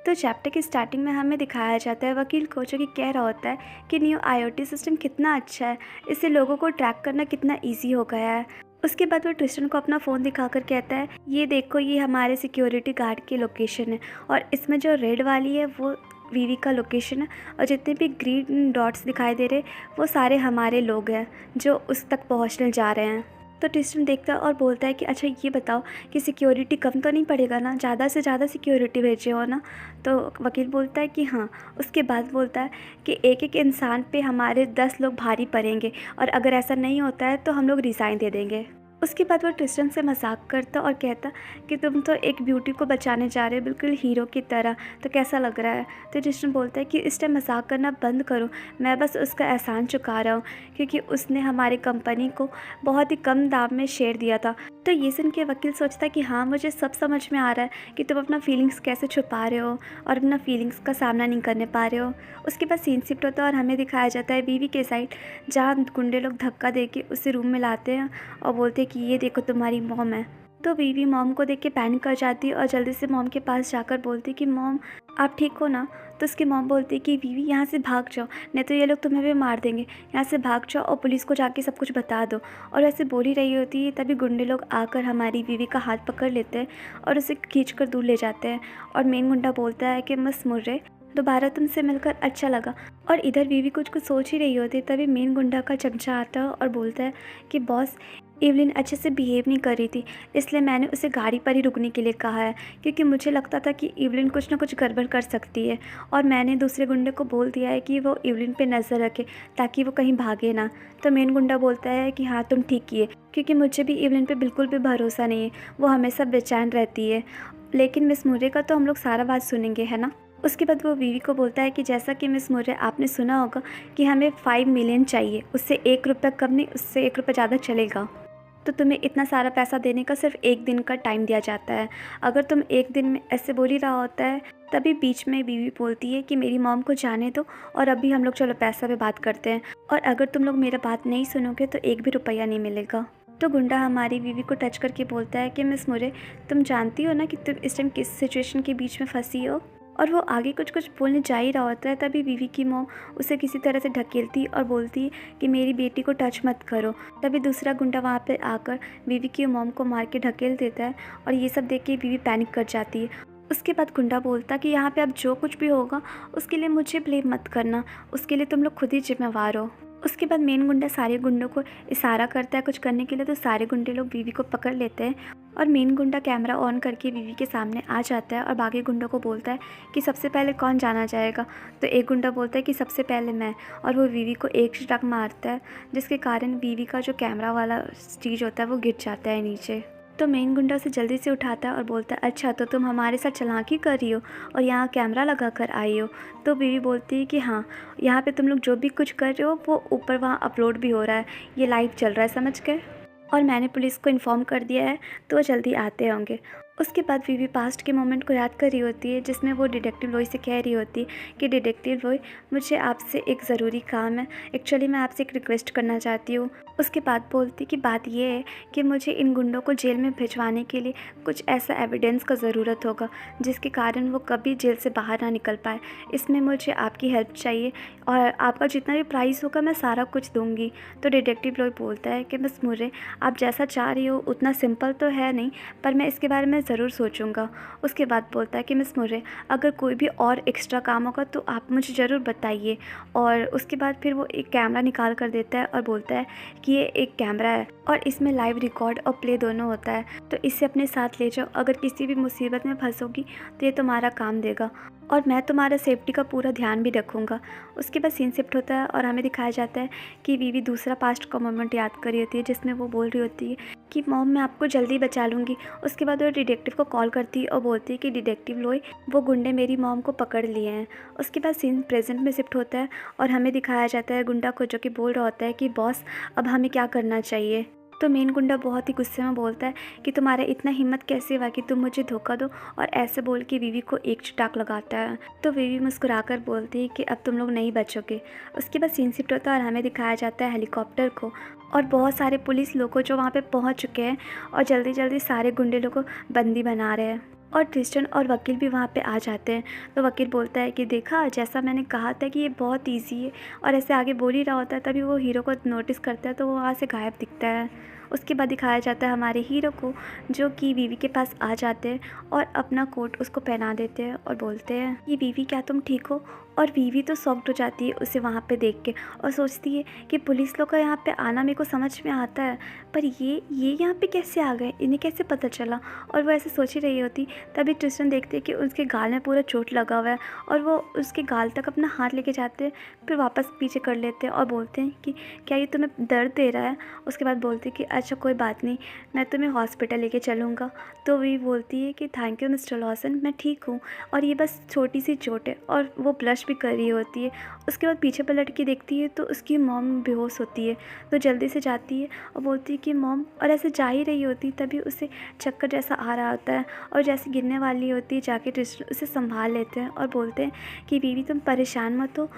तो चैप्टर की स्टार्टिंग में हमें दिखाया जाता है वकील को, जो कि कह रहा होता है कि न्यू आईओटी सिस्टम कितना अच्छा है, इससे लोगों को ट्रैक करना कितना ईजी हो गया है। उसके बाद वो ट्रिस्टन को अपना फ़ोन दिखाकर कहता है, ये देखो, ये हमारे सिक्योरिटी गार्ड की लोकेशन है और इसमें जो रेड वाली है वो वीवी का लोकेशन है, और जितने भी ग्रीन डॉट्स दिखाई दे रहे वो सारे हमारे लोग हैं जो उस तक पहुंचने जा रहे हैं। तो ट्रिस्टन देखता है और बोलता है कि अच्छा ये बताओ कि सिक्योरिटी कम तो नहीं पड़ेगा ना, ज़्यादा से ज़्यादा सिक्योरिटी भेजे हो ना। तो वकील बोलता है कि हाँ। उसके बाद बोलता है कि एक एक इंसान पे हमारे 10 लोग भारी पड़ेंगे, और अगर ऐसा नहीं होता है तो हम लोग रिज़ाइन दे देंगे। उसके बाद वो ट्रिस्टन से मजाक करता और कहता कि तुम तो एक ब्यूटी को बचाने जा रहे हो बिल्कुल हीरो की तरह, तो कैसा लग रहा है। तो ट्रिस्टन बोलता है कि इस टाइम मजाक करना बंद करो, मैं बस उसका एहसान चुका रहा हूँ क्योंकि उसने हमारी कंपनी को बहुत ही कम दाम में शेयर दिया था। तो ये सुन के वकील सोचता है कि हाँ, मुझे सब समझ में आ रहा है कि तुम अपना फीलिंग्स कैसे छुपा रहे हो और अपना फीलिंग्स का सामना नहीं करने पा रहे हो। उसके बाद सीन शिफ्ट होता है और हमें दिखाया जाता है बीवी के साइड, जहाँ गुंडे लोग धक्का दे के उसे रूम में लाते हैं और बोलते हैं कि ये देखो तुम्हारी मॉम है। तो बीवी मॉम को देख के पैनिक कर जाती है और जल्दी से मॉम के पास जाकर बोलती है कि मॉम आप ठीक हो ना। तो उसकी मॉम बोलती है कि बीवी यहाँ से भाग जाओ, नहीं तो ये लोग तुम्हें भी मार देंगे, यहाँ से भाग जाओ और पुलिस को जाके सब कुछ बता दो। और ऐसे बोल ही रही होती है तभी गुंडे लोग आकर हमारी बीवी का हाथ पकड़ लेते हैं और उसे खींच कर दूर ले जाते हैं। और मेन गुंडा बोलता है कि मिस मुर्रे, दोबारा तुमसे मिलकर अच्छा लगा। और इधर बीवी कुछ सोच ही रही होती है तभी मेन गुंडा का चमचा आता है और बोलता है कि बॉस, इवलिन अच्छे से बिहेव नहीं कर रही थी, इसलिए मैंने उसे गाड़ी पर ही रुकने के लिए कहा है, क्योंकि मुझे लगता था कि इवलिन कुछ ना कुछ गड़बड़ कर सकती है। और मैंने दूसरे गुंडे को बोल दिया है कि वो इवलिन पे नज़र रखे ताकि वो कहीं भागे ना। तो मेन गुंडा बोलता है कि हाँ तुम ठीक किए, क्योंकि मुझे भी इवलिन पे बिल्कुल भी भरोसा नहीं है, वो हमेशा बेचैन रहती है। लेकिन मिस मुर्रे का तो हम लोग सारा बात सुनेंगे, है ना। उसके बाद वो बीवी को बोलता है कि जैसा कि मिस मुर्रे आपने सुना होगा कि हमें 5 मिलियन चाहिए, उससे 1 रुपया कम नहीं, उससे 1 रुपया ज़्यादा चलेगा। तो तुम्हें इतना सारा पैसा देने का सिर्फ 1 दिन का टाइम दिया जाता है। अगर तुम 1 दिन में ऐसे बोल ही रहा होता है, तभी बीच में बीवी बोलती है कि मेरी मॉम को जाने दो और अभी हम लोग चलो पैसा पे बात करते हैं, और अगर तुम लोग मेरा बात नहीं सुनोगे तो 1 भी रुपया नहीं मिलेगा। तो गुंडा हमारी बीवी को टच करके बोलता है कि मिस मुर्रे, तुम जानती हो ना कि तुम इस टाइम किस सिचुएशन के बीच में फंसी हो। और वो आगे कुछ कुछ बोलने जा ही रहा होता है तभी बीवी की मॉम उसे किसी तरह से ढकेलती और बोलती है कि मेरी बेटी को टच मत करो। तभी दूसरा गुंडा वहाँ पे आकर बीवी की मॉम को मार के ढकेल देता है और ये सब देख के बीवी पैनिक कर जाती है। उसके बाद गुंडा बोलता कि यहाँ पे अब जो कुछ भी होगा उसके लिए मुझे ब्लेम मत करना, उसके लिए तुम लोग खुद ही जिम्मेवार हो। उसके बाद मेन गुंडा सारे गुंडों को इशारा करता है कुछ करने के लिए, तो सारे गुंडे लोग बीवी को पकड़ लेते हैं और मेन गुंडा कैमरा ऑन करके बीवी के सामने आ जाता है और बाकी गुंडों को बोलता है कि सबसे पहले कौन जाना चाहेगा। तो एक गुंडा बोलता है कि सबसे पहले मैं, और वो बीवी को एक शटक मारता है जिसके कारण बीवी का जो कैमरा वाला चीज़ होता है वो गिर जाता है नीचे। तो मेन गुंडा उसे जल्दी से उठाता है और बोलता है अच्छा, तो तुम हमारे साथ चालाकी कर रही हो और यहाँ कैमरा लगा कर आई हो। तो बीवी बोलती है कि हाँ, यहाँ पे तुम लोग जो भी कुछ कर रहे हो वो ऊपर वहाँ अपलोड भी हो रहा है, ये लाइव चल रहा है, समझ गए। और मैंने पुलिस को इन्फॉर्म कर दिया है तो वो जल्दी आते होंगे। उसके बाद बीवी पास्ट के मोमेंट को याद कर रही होती है जिसमें वो डिटेक्टिव लॉय से कह रही होती है कि डिटेक्टिव लॉय, मुझे आपसे एक ज़रूरी काम है, एक्चुअली मैं आपसे एक रिक्वेस्ट करना चाहती हूँ। उसके बाद बोलती कि बात ये है कि मुझे इन गुंडों को जेल में भिजवाने के लिए कुछ ऐसा एविडेंस का ज़रूरत होगा जिसके कारण वो कभी जेल से बाहर ना निकल पाए। इसमें मुझे आपकी हेल्प चाहिए और आपका जितना भी प्राइस होगा मैं सारा कुछ दूंगी। तो डिटेक्टिव लॉय बोलता है कि मिस मुर्रे, आप जैसा चाह रही हो उतना सिंपल तो है नहीं, पर मैं इसके बारे में ज़रूर सोचूंगा। उसके बाद बोलता है कि मिस मुर्रे, अगर कोई भी और एक्स्ट्रा काम होगा तो आप मुझे ज़रूर बताइए। और उसके बाद फिर वो एक कैमरा निकाल कर देता है और बोलता है कि ये एक कैमरा है और इसमें लाइव रिकॉर्ड और प्ले दोनों होता है, तो इसे अपने साथ ले जाओ, अगर किसी भी मुसीबत में फंसोगी तो ये तुम्हारा काम देगा और मैं तुम्हारा सेफ्टी का पूरा ध्यान भी रखूँगा। उसके बाद सीन शिफ्ट होता है और हमें दिखाया जाता है कि बीवी दूसरा पास्ट का मोमेंट याद कर रही होती है जिसमें वो बोल रही होती है कि मॉम मैं आपको जल्दी बचा लूँगी। उसके बाद वो डिटेक्टिव को कॉल करती है और बोलती है कि डिटेक्टिव लॉय, वो गुंडे मेरी मॉम को पकड़ लिए हैं। उसके बाद सीन प्रेजेंट में शिफ्ट होता है और हमें दिखाया जाता है गुंडा को, जो कि बोल रहा होता है कि बॉस अब हमें क्या करना चाहिए। तो मेन गुंडा बहुत ही गुस्से में बोलता है कि तुम्हारा इतना हिम्मत कैसे हुआ कि तुम मुझे धोखा दो, और ऐसे बोल के बीवी को एक चटाक लगाता है। तो बीवी मुस्कुराकर बोलती है कि अब तुम लोग नहीं बचोगे। उसके बाद सीन शिफ्ट होता है और हमें दिखाया जाता है हेलीकॉप्टर को और बहुत सारे पुलिस लोग जो वहाँ पे पहुँच चुके हैं और जल्दी जल्दी सारे गुंडे लोग को बंदी बना रहे हैं। और ट्रिस्टन और वकील भी वहाँ पे आ जाते हैं। तो वकील बोलता है कि देखा, जैसा मैंने कहा था कि ये बहुत इजी है, और ऐसे आगे बोल ही रहा होता है तभी वो हीरो को नोटिस करता है, तो वो वहाँ से गायब दिखता है। उसके बाद दिखाया जाता है हमारे हीरो को, जो कि वीवी के पास आ जाते हैं और अपना कोट उसको पहना देते हैं और बोलते हैं कि वीवी, क्या तुम ठीक हो? और वीवी तो शॉक्ड हो जाती है उसे वहाँ पे देख के, और सोचती है कि पुलिस लोग का यहाँ पे आना मेरे को समझ में आता है, पर ये यहाँ पे कैसे आ गए, इन्हें कैसे पता चला? और वो ऐसे सोच ही रही होती, तभी ट्रिस्टन देखते हैं कि उसके गाल में पूरा चोट लगा हुआ है, और वो उसके गाल तक अपना हाथ लेके जाते हैं, फिर वापस पीछे कर लेते हैं और बोलते हैं कि क्या ये तुम्हें दर्द दे रहा है? उसके बाद बोलते हैं कि अच्छा कोई बात नहीं, मैं तुम्हें हॉस्पिटल लेके चलूँगा। तो वी बोलती है कि थैंक यू मिस्टर लॉसन, मैं ठीक हूँ, और ये बस छोटी सी चोट है। और वो ब्लश भी कर रही होती है। उसके बाद पीछे पलट के देखती है तो उसकी मॉम बेहोश होती है, तो जल्दी से जाती है और बोलती है कि मॉम, और ऐसे जा ही रही होती तभी उसे चक्कर जैसा आ रहा होता है, और जैसे गिरने वाली होती है जाके ट्रिस्टन उसे संभाल लेते हैं और बोलते हैं कि बीवी तुम परेशान मत हो,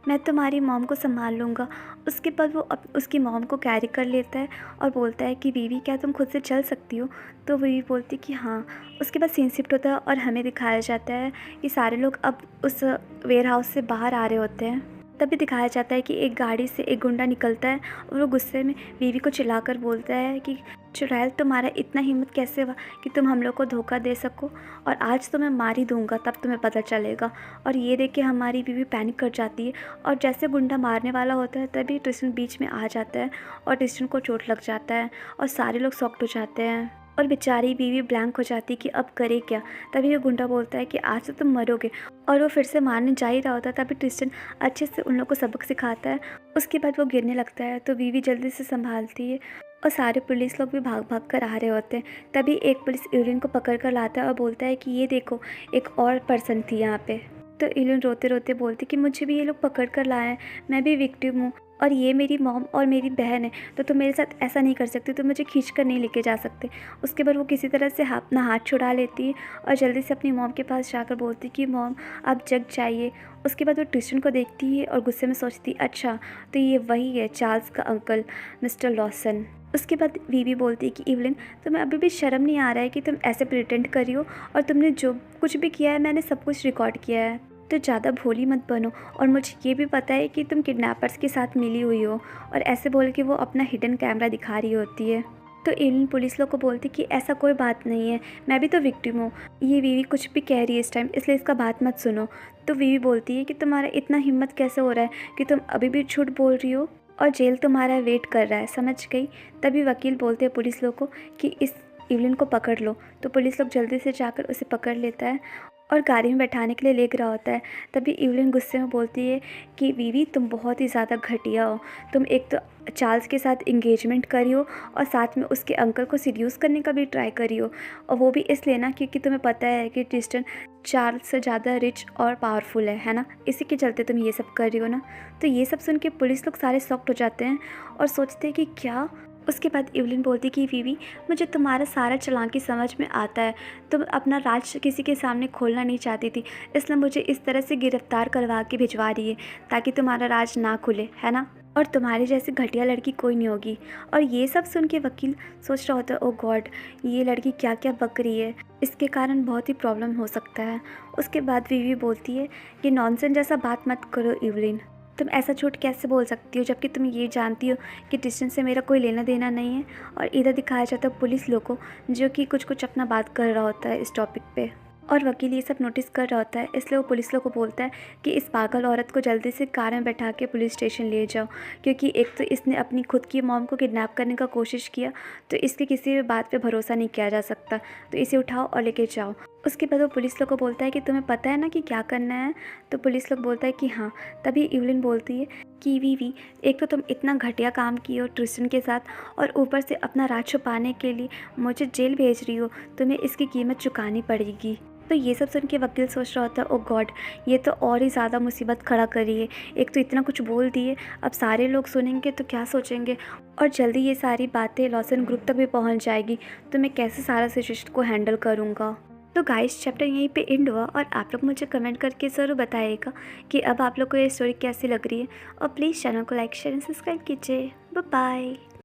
मैं तुम्हारी मॉम को संभाल लूँगा। उसके बाद वो उसकी मॉम को कैरी कर लेता है और बोलता है कि बीवी, क्या तुम खुद से चल सकती हो? तो बीवी बोलती है कि हाँ। उसके बाद सीन शिफ्ट होता है और हमें दिखाया जाता है कि सारे लोग अब उस वेयर हाउस से बाहर आ रहे होते हैं। तभी दिखाया जाता है कि एक गाड़ी से एक गुंडा निकलता है और वो गुस्से में बीवी को चिल्लाकर बोलता है कि चुड़ैल, तुम्हारा इतना हिम्मत कैसे हुआ कि तुम हम लोग को धोखा दे सको, और आज तो मैं मार ही दूंगा, तब तुम्हें पता चलेगा। और ये देख के हमारी बीवी पैनिक कर जाती है, और जैसे गुंडा मारने वाला होता है तभी ट्रिस्टन बीच में आ जाता है और ट्रिस्टन को चोट लग जाता है और सारे लोग शॉक्ड हो जाते हैं, और बेचारी बीवी ब्लैंक हो जाती है कि अब करे क्या। तभी वो गुंडा बोलता है कि आज तो तुम मरोगे, और वो फिर से मारने जा ही रहा होता है। तभी ट्रिस्टन अच्छे से उन लोग को सबक सिखाता है। उसके बाद वो गिरने लगता है तो बीवी जल्दी से संभालती है, और सारे पुलिस लोग भी भाग भाग कर आ रहे होते हैं। तभी एक पुलिस यूरिन को पकड़ कर लाता है और बोलता है कि ये देखो, एक और पर्सन थी यहाँ पे। तो इलिन रोते रोते बोलती कि मुझे भी ये लोग पकड़ कर लाए हैं, मैं भी विक्टिम हूँ, और ये मेरी मॉम और मेरी बहन है, तो तुम मेरे साथ ऐसा नहीं कर सकती, तुम मुझे खींच कर नहीं लेके जा सकते। उसके बाद वो किसी तरह से अपना हाथ छुड़ा लेती है और जल्दी से अपनी मॉम के पास जाकर बोलती कि मॉम, आप जग जाइए। उसके बाद वो ट्रिस्टन को देखती है और गुस्से में सोचती, अच्छा तो ये वही है चार्ल्स का अंकल मिस्टर लॉसन। उसके बाद वीवी बोलती है कि इवलिन, तुम्हें अभी भी शर्म नहीं आ रहा है कि तुम ऐसे प्रिटेंड करी हो, और तुमने जो कुछ भी किया है मैंने सब कुछ रिकॉर्ड किया है, तो ज़्यादा भोली मत बनो, और मुझे ये भी पता है कि तुम किडनैपर्स के साथ मिली हुई हो। और ऐसे बोल के वो अपना हिडन कैमरा दिखा रही होती है। तो इवन पुलिस लोग को बोलती कि ऐसा कोई बात नहीं है, मैं भी तो विक्टिम हूँ। ये वीवी कुछ भी कह रही है इस टाइम, इसलिए इसका बात मत सुनो। तो वीवी बोलती है कि तुम्हारा इतना हिम्मत कैसे हो रहा है कि तुम अभी भी झूठ बोल रही हो, और जेल तुम्हारा वेट कर रहा है, समझ गई। तभी वकील बोलते हैं पुलिस लोग को कि इस इवलिन को पकड़ लो। तो पुलिस लोग जल्दी से जाकर उसे पकड़ लेता है और गाड़ी में बैठाने के लिए लेक रहा होता है। तभी इवलिन गुस्से में बोलती है कि वीवी, तुम बहुत ही ज़्यादा घटिया हो, तुम एक तो चार्ल्स के साथ इंगेजमेंट करी हो और साथ में उसके अंकल को सीड्यूस करने का भी ट्राई करी हो, और वो भी इसलिए ना क्योंकि तुम्हें पता है कि ट्रिस्टन चार्ल्स से ज़्यादा रिच और पावरफुल है ना, इसी के चलते तुम ये सब कर रही हो ना। तो ये सब सुन के पुलिस लोग सारे शॉक्ड हो जाते हैं और सोचते हैं कि क्या। उसके बाद इवलिन बोलती कि वीवी, मुझे तुम्हारा सारा चालाकी समझ में आता है, तुम अपना राज किसी के सामने खोलना नहीं चाहती थी, इसलिए मुझे इस तरह से गिरफ्तार करवा के भिजवा रही है ताकि तुम्हारा राज ना खुले, है ना, और तुम्हारी जैसी घटिया लड़की कोई नहीं होगी। और ये सब सुन के वकील सोच रहा होता है, ओ गॉड, ये लड़की क्या क्या बक रही है, इसके कारण बहुत ही प्रॉब्लम हो सकता है। उसके बाद वीवी बोलती है कि नॉनसेंस जैसा बात मत करो इवलिन, तुम ऐसा झूठ कैसे बोल सकती हो जबकि तुम ये जानती हो कि ट्रिस्टन से मेरा कोई लेना देना नहीं है। और इधर दिखाया जाता है पुलिस लोग को, जो कि कुछ कुछ अपना बात कर रहा होता है इस टॉपिक पे, और वकील ये सब नोटिस कर रहा होता है। इसलिए वो पुलिस लोग को बोलता है कि इस पागल औरत को जल्दी से कार में बैठा के पुलिस स्टेशन ले जाओ, क्योंकि एक तो इसने अपनी खुद की मॉम को किडनैप करने का कोशिश किया, तो इसके किसी भी बात पे भरोसा नहीं किया जा सकता, तो इसे उठाओ और लेके जाओ। उसके बाद वो पुलिस लोग को बोलता है कि तुम्हें पता है ना कि क्या करना है। तो पुलिस लोग बोलता है कि हाँ। तभी इवलिन बोलती है कि वीवी, एक तो तुम इतना घटिया काम किए हो ट्रिस्टन के साथ, और ऊपर से अपना राज छुपाने के लिए मुझे जेल भेज रही हो, तुम्हें इसकी कीमत चुकानी पड़ेगी। तो ये सब सुन के वकील सोच रहा होता है, ओ गॉड, ये तो और ही ज़्यादा मुसीबत खड़ा करी है, एक तो इतना कुछ बोल दिए, अब सारे लोग सुनेंगे तो क्या सोचेंगे, और जल्दी ये सारी बातें लॉसन ग्रुप तक भी पहुंच जाएगी, तो मैं कैसे सारा सिचुएशन को हैंडल करूँगा। तो गाइस, चैप्टर यहीं पे एंड हुआ, और आप लोग मुझे कमेंट करके ज़रूर बताइएगा कि अब आप लोग को ये स्टोरी कैसी लग रही है, और प्लीज़ चैनल को लाइक शेयर एंड सब्सक्राइब कीजिए। Bye bye.